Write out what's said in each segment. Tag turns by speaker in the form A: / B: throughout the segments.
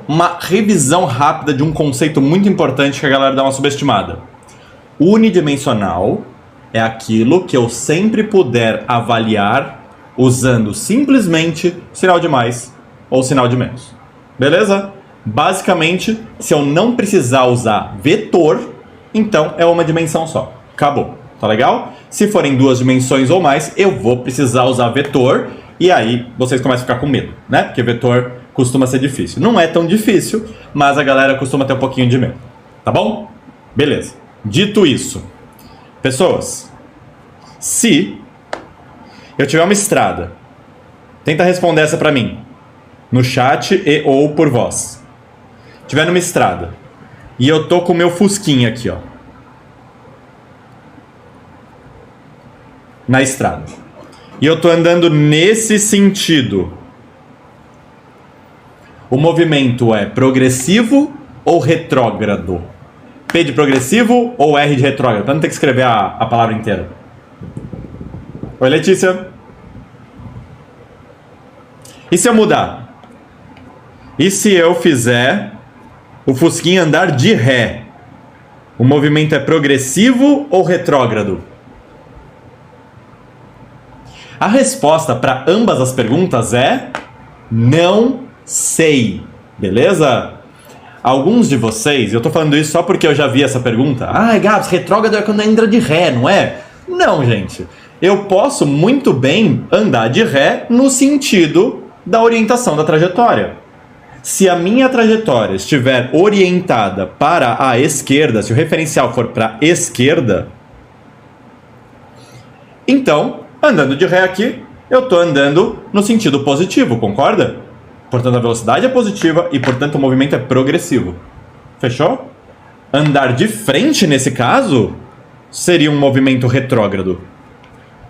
A: uma revisão rápida de um conceito muito importante que a galera dá uma subestimada. Unidimensional é aquilo que eu sempre puder avaliar usando simplesmente sinal de mais ou sinal de menos. Beleza? Basicamente, se eu não precisar usar vetor, então é uma dimensão só. Acabou. Tá legal? Se forem duas dimensões ou mais, eu vou precisar usar vetor e aí vocês começam a ficar com medo, né? Porque vetor costuma ser difícil. Não é tão difícil, mas a galera costuma ter um pouquinho de medo. Tá bom? Beleza. Dito isso, pessoas, se eu tiver uma estrada, tenta responder essa pra mim, no chat e ou por voz. Tiver numa estrada e eu tô com o meu fusquinha aqui, ó, na estrada, e eu tô andando nesse sentido, o movimento é progressivo ou retrógrado? P de progressivo ou R de retrógrado? Pra não ter que escrever a palavra inteira. Oi, Letícia. E se eu mudar? E se eu fizer o fusquinha andar de ré? O movimento é progressivo ou retrógrado? A resposta para ambas as perguntas é não sei, beleza? Alguns de vocês, eu tô falando isso só porque eu já vi essa pergunta. Ah, Gabs, retrógrado é quando entra de ré, não é? Não, gente. Eu posso muito bem andar de ré no sentido da orientação da trajetória. Se a minha trajetória estiver orientada para a esquerda, se o referencial for para a esquerda, então, andando de ré aqui, eu tô andando no sentido positivo, concorda? Portanto, a velocidade é positiva e, portanto, o movimento é progressivo. Fechou? Andar de frente, nesse caso, seria um movimento retrógrado,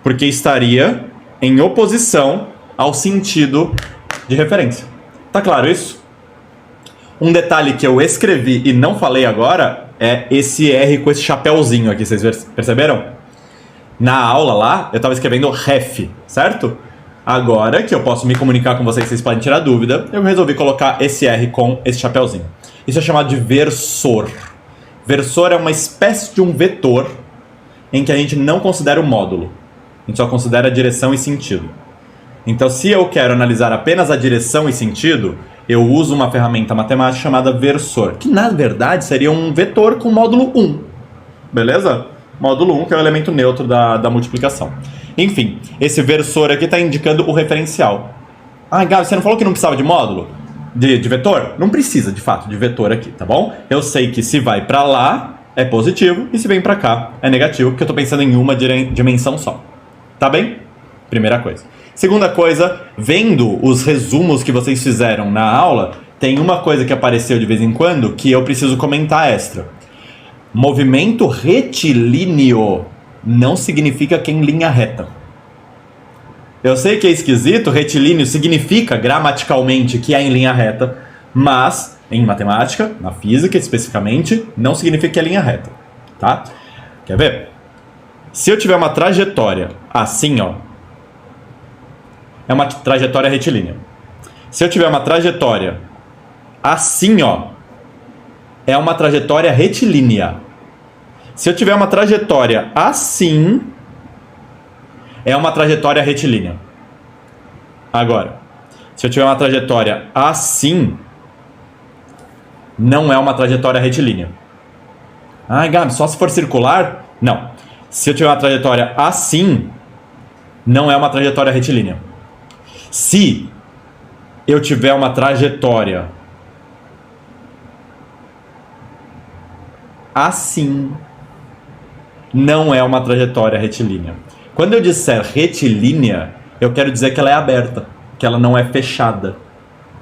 A: porque estaria em oposição ao sentido de referência. Tá claro isso? Um detalhe que eu escrevi e não falei agora é esse R com esse chapéuzinho aqui, vocês perceberam? Na aula lá, eu estava escrevendo ref, certo? Agora que eu posso me comunicar com vocês, vocês podem tirar dúvida, eu resolvi colocar esse R com esse chapéuzinho. Isso é chamado de versor. Versor é uma espécie de um vetor em que a gente não considera o módulo. A gente só considera a direção e sentido. Então, se eu quero analisar apenas a direção e sentido, eu uso uma ferramenta matemática chamada versor, que na verdade seria um vetor com módulo 1. Beleza? Módulo 1, que é o elemento neutro da multiplicação. Enfim, esse versor aqui está indicando o referencial. Ah, Gabi, você não falou que não precisava de módulo? De vetor? Não precisa, de fato, de vetor aqui, tá bom? Eu sei que se vai para lá, é positivo, e se vem para cá, é negativo, porque eu estou pensando em uma dimensão só. Tá bem? Primeira coisa. Segunda coisa, vendo os resumos que vocês fizeram na aula, tem uma coisa que apareceu de vez em quando que eu preciso comentar extra. Movimento retilíneo não significa que em linha reta. Eu sei que é esquisito, retilíneo significa gramaticalmente que é em linha reta, mas em matemática, na física especificamente, não significa que é linha reta, tá? Quer ver? Se eu tiver uma trajetória assim, ó, é uma trajetória retilínea. Se eu tiver uma trajetória assim, ó, é uma trajetória retilínea. Se eu tiver uma trajetória assim, é uma trajetória retilínea. Agora, se eu tiver uma trajetória assim, não é uma trajetória retilínea. Ah, Gabi, só se for circular? Não. Se eu tiver uma trajetória assim, não é uma trajetória retilínea. Se eu tiver uma trajetória assim, não é uma trajetória retilínea. Quando eu disser retilínea, eu quero dizer que ela é aberta, que ela não é fechada.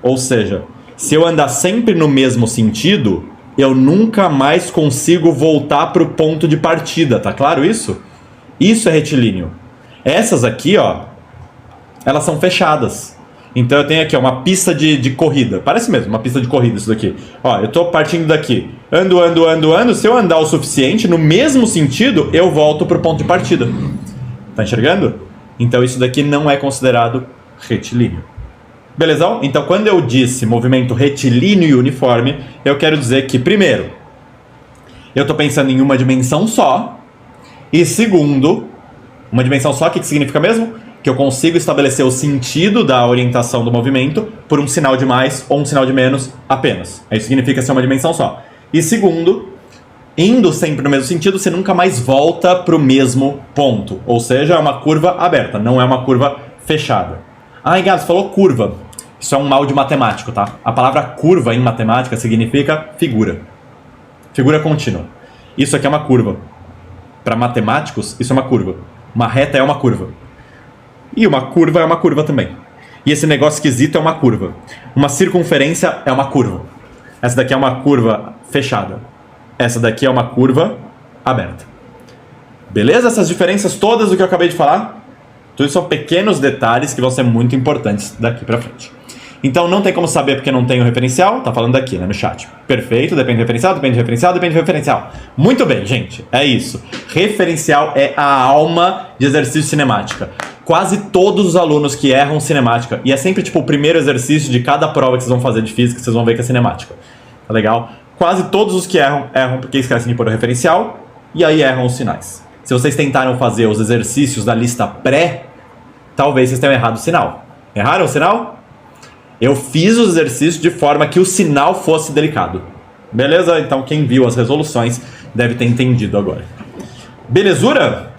A: Ou seja, se eu andar sempre no mesmo sentido, eu nunca mais consigo voltar para o ponto de partida, tá claro isso? Isso é retilíneo. Essas aqui, ó, elas são fechadas. Então eu tenho aqui ó, uma pista de corrida. Parece mesmo uma pista de corrida isso daqui. Ó, eu tô partindo daqui. Ando. Se eu andar o suficiente, no mesmo sentido, eu volto pro ponto de partida. Tá enxergando? Então isso daqui não é considerado retilíneo. Belezão? Então, quando eu disse movimento retilíneo e uniforme, eu quero dizer que, primeiro, eu estou pensando em uma dimensão só, e segundo, uma dimensão só, o que significa mesmo? Que eu consigo estabelecer o sentido da orientação do movimento por um sinal de mais ou um sinal de menos apenas. Isso significa ser uma dimensão só. E segundo, indo sempre no mesmo sentido, você nunca mais volta para o mesmo ponto. Ou seja, é uma curva aberta, não é uma curva fechada. Ah, Gabs, falou curva. Isso é um mal de matemático, tá? A palavra curva em matemática significa figura. Figura contínua. Isso aqui é uma curva. Para matemáticos, isso é uma curva. Uma reta é uma curva. E uma curva é uma curva também. E esse negócio esquisito é uma curva. Uma circunferência é uma curva. Essa daqui é uma curva fechada. Essa daqui é uma curva aberta. Beleza? Essas diferenças todas do que eu acabei de falar, tudo isso são pequenos detalhes que vão ser muito importantes daqui pra frente. Então não tem como saber porque não tem o referencial, tá falando aqui, né, no chat. Perfeito, depende do referencial, depende do referencial, depende do referencial. Muito bem, gente, é isso. Referencial é a alma de exercício cinemática. Quase todos os alunos que erram cinemática, e é sempre tipo o primeiro exercício de cada prova que vocês vão fazer de física, vocês vão ver que é cinemática. Tá legal? Quase todos os que erram porque esquecem de pôr o referencial, e aí erram os sinais. Se vocês tentaram fazer os exercícios da lista pré, talvez vocês tenham errado o sinal. Erraram o sinal? Eu fiz os exercícios de forma que o sinal fosse delicado. Beleza? Então quem viu as resoluções deve ter entendido agora. Belezura?